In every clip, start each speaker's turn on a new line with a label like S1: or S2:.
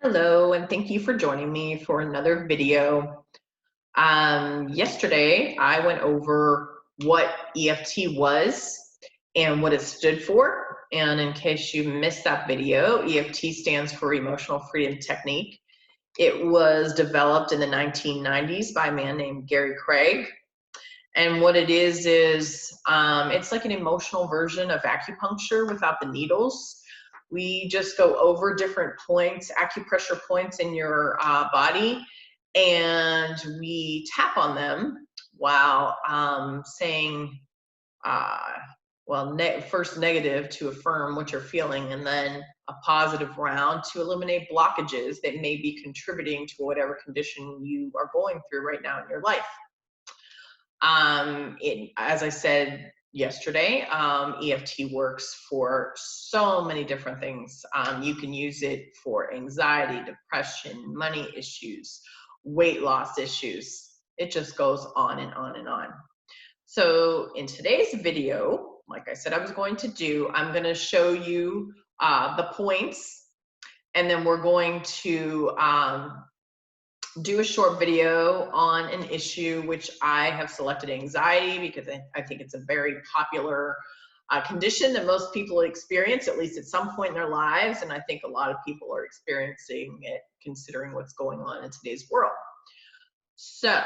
S1: Hello, and thank you for joining me for another video. Yesterday, I went over what EFT was and what it stood for. And in case you missed that video, EFT stands for Emotional Freedom Technique. It was developed in the 1990s by a man named Gary Craig. And what it is it's like an emotional version of acupuncture without the needles. We just go over different points, acupressure points in your body, and we tap on them while saying, first negative to affirm what you're feeling, and then a positive round to eliminate blockages that may be contributing to whatever condition you are going through right now in your life. As I said yesterday, EFT works for so many different things. You can use it for anxiety, depression, money issues, weight loss issues. It just goes on and on and on. So in today's video, like I said I was going to do, I'm going to show you the points, and then we're going to do a short video on an issue which I have selected anxiety because I think it's a very popular condition that most people experience at least at some point in their lives, and I think a lot of people are experiencing it considering what's going on in today's world. So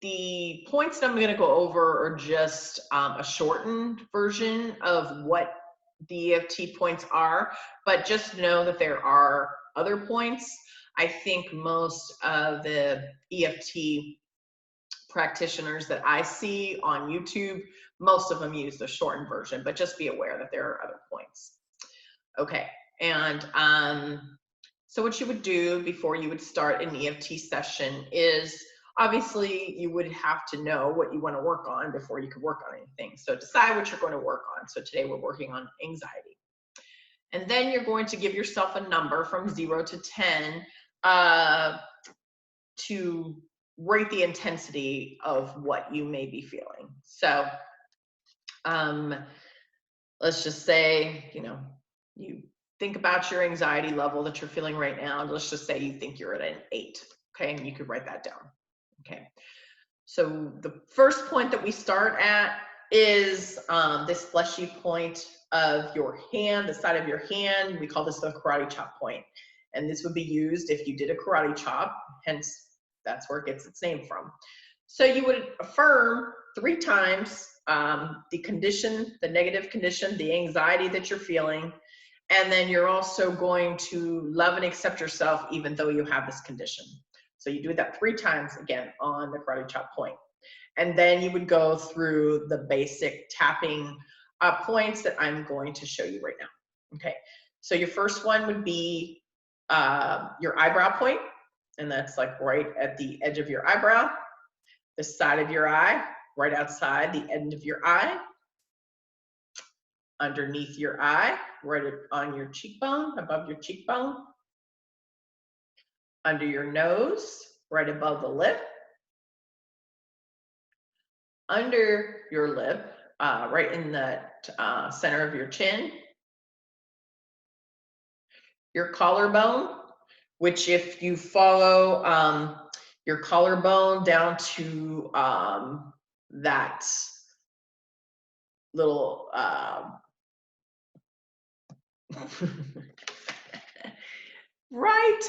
S1: the points that I'm going to go over are just a shortened version of what the EFT points are, but just know that there are other points. I think most of the EFT practitioners that I see on YouTube, most of them use the shortened version, but just be aware that there are other points. Okay, and so what you would do before you would start an EFT session is, obviously, you would have to know what you want to work on before you could work on anything. So decide what you're going to work on. So today we're working on anxiety. And then you're going to give yourself a number from 0 to 10 to rate the intensity of what you may be feeling. So let's just say, you think about your anxiety level that you're feeling right now. Let's just say you think you're at an 8, okay? And you could write that down, okay? So the first point that we start at is this fleshy point of your hand, the side of your hand. We call this the karate chop point. And this would be used if you did a karate chop, hence that's where it gets its name from. So you would affirm 3 times the condition, the negative condition, the anxiety that you're feeling, and then you're also going to love and accept yourself even though you have this condition. So you do that 3 times again on the karate chop point. And then you would go through the basic tapping points that I'm going to show you right now. Okay, so your first one would be your eyebrow point, and that's like right at the edge of your eyebrow, the side of your eye, right outside the end of your eye, underneath your eye, right on your cheekbone, above your cheekbone, under your nose, right above the lip, under your lip, right in the center of your chin, your collarbone, which if you follow your collarbone down to that little right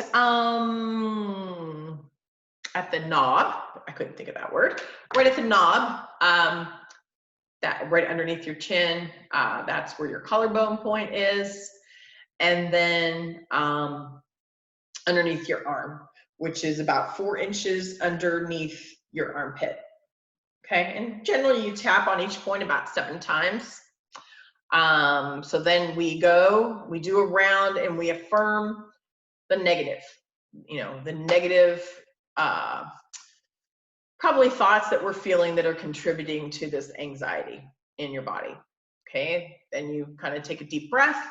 S1: at the knob, I couldn't think of that word, right at the knob, that right underneath your chin, that's where your collarbone point is. And then underneath your arm, which is about 4 inches underneath your armpit. Okay, and generally you tap on each point about 7 times. So then we do a round and we affirm the negative, the negative probably thoughts that we're feeling that are contributing to this anxiety in your body. Okay, then you kind of take a deep breath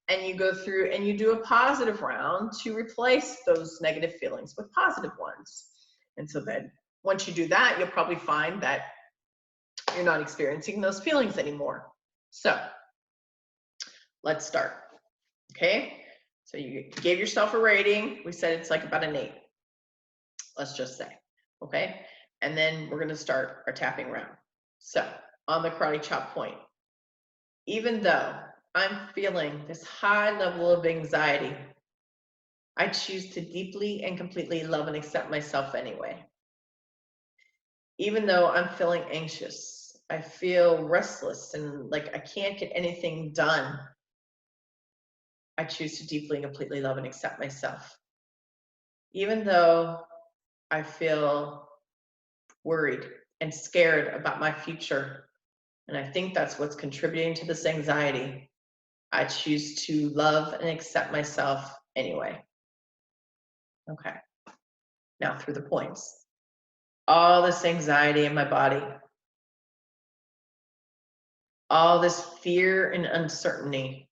S1: and you go through and you do a positive round to replace those negative feelings with positive ones. And so then once you do that, you'll probably find that you're not experiencing those feelings anymore. So let's start. Okay, So you gave yourself a rating. We said it's like about an 8, let's just say, okay? And then we're gonna start our tapping round. So on the karate chop point, even though I'm feeling this high level of anxiety, I choose to deeply and completely love and accept myself anyway. Even though I'm feeling anxious, I feel restless and like I can't get anything done, I choose to deeply and completely love and accept myself. Even though I feel worried and scared about my future, and I think that's what's contributing to this anxiety, I choose to love and accept myself anyway. Okay, now through the points. All this anxiety in my body, all this fear and uncertainty,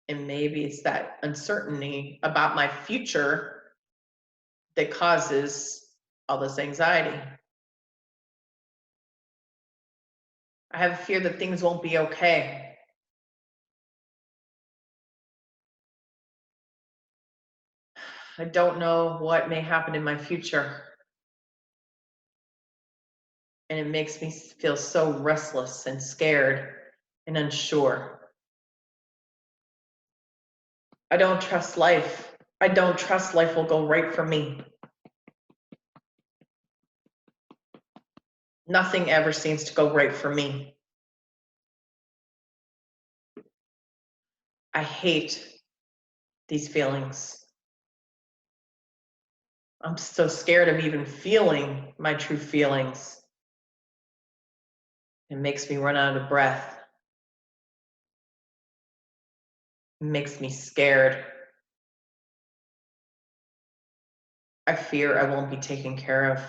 S1: and maybe it's that uncertainty about my future that causes all this anxiety. I have a fear that things won't be okay. I don't know what may happen in my future. And it makes me feel so restless and scared and unsure. I don't trust life. I don't trust life will go right for me. Nothing ever seems to go right for me. I hate these feelings. I'm so scared of even feeling my true feelings. It makes me run out of breath. It makes me scared. I fear I won't be taken care of.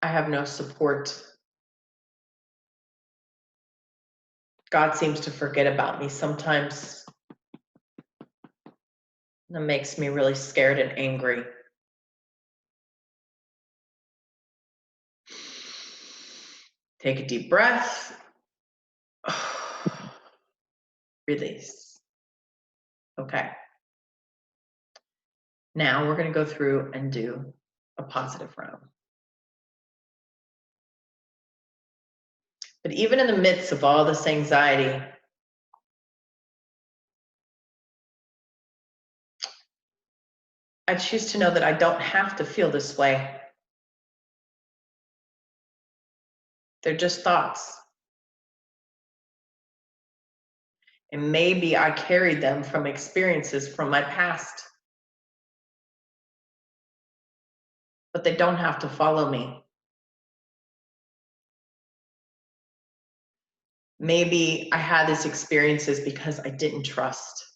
S1: I have no support. God seems to forget about me sometimes. That makes me really scared and angry. Take a deep breath. Release. Okay. Now we're going to go through and do a positive round. But even in the midst of all this anxiety, I choose to know that I don't have to feel this way. They're just thoughts. And maybe I carried them from experiences from my past. But they don't have to follow me. Maybe I had these experiences because I didn't trust.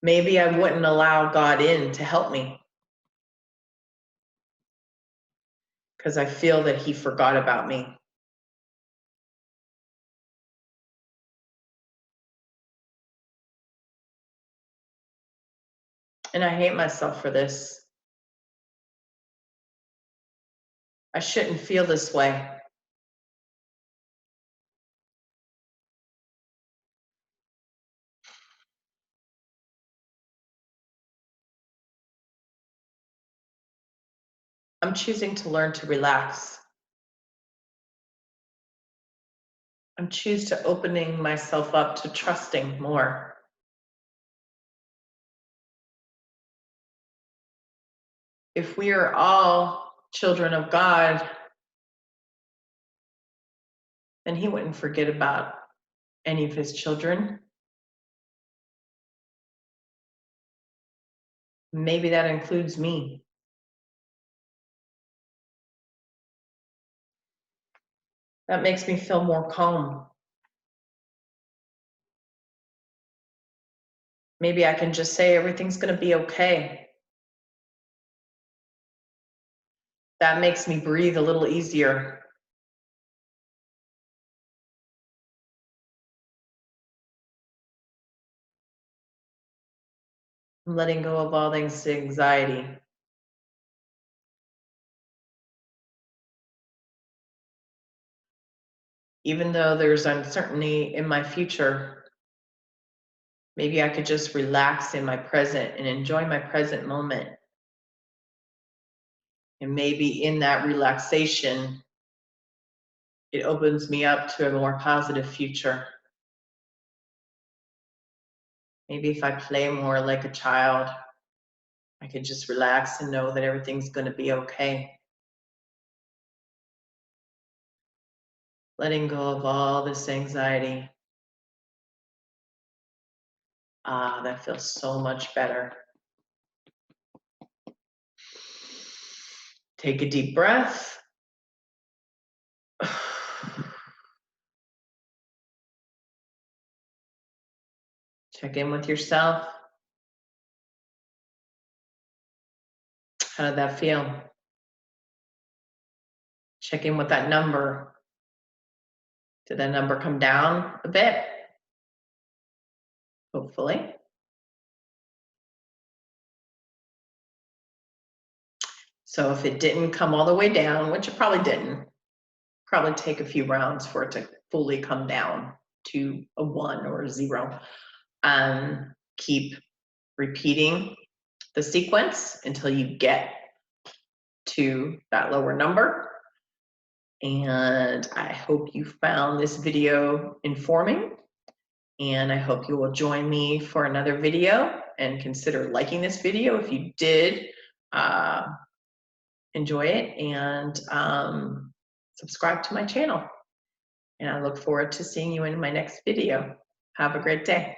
S1: Maybe I wouldn't allow God in to help me because I feel that He forgot about me. And I hate myself for this. I shouldn't feel this way. I'm choosing to learn to relax. I'm choosing to opening myself up to trusting more. If we are all children of God, then He wouldn't forget about any of His children. Maybe that includes me. That makes me feel more calm. Maybe I can just say everything's going to be okay. That makes me breathe a little easier. I'm letting go of all things anxiety. Even though there's uncertainty in my future, maybe I could just relax in my present and enjoy my present moment. And maybe in that relaxation, it opens me up to a more positive future. Maybe if I play more like a child, I could just relax and know that everything's going to be okay. Letting go of all this anxiety. Ah, that feels so much better. Take a deep breath. Check in with yourself. How did that feel? Check in with that number. Did that number come down a bit? Hopefully. So if it didn't come all the way down, which it probably didn't, probably take a few rounds for it to fully come down to a 1 or a 0. Keep repeating the sequence until you get to that lower number. And I hope you found this video informing, and I hope you will join me for another video, and consider liking this video if you did enjoy it, and subscribe to my channel. And I look forward to seeing you in my next video. Have a great day.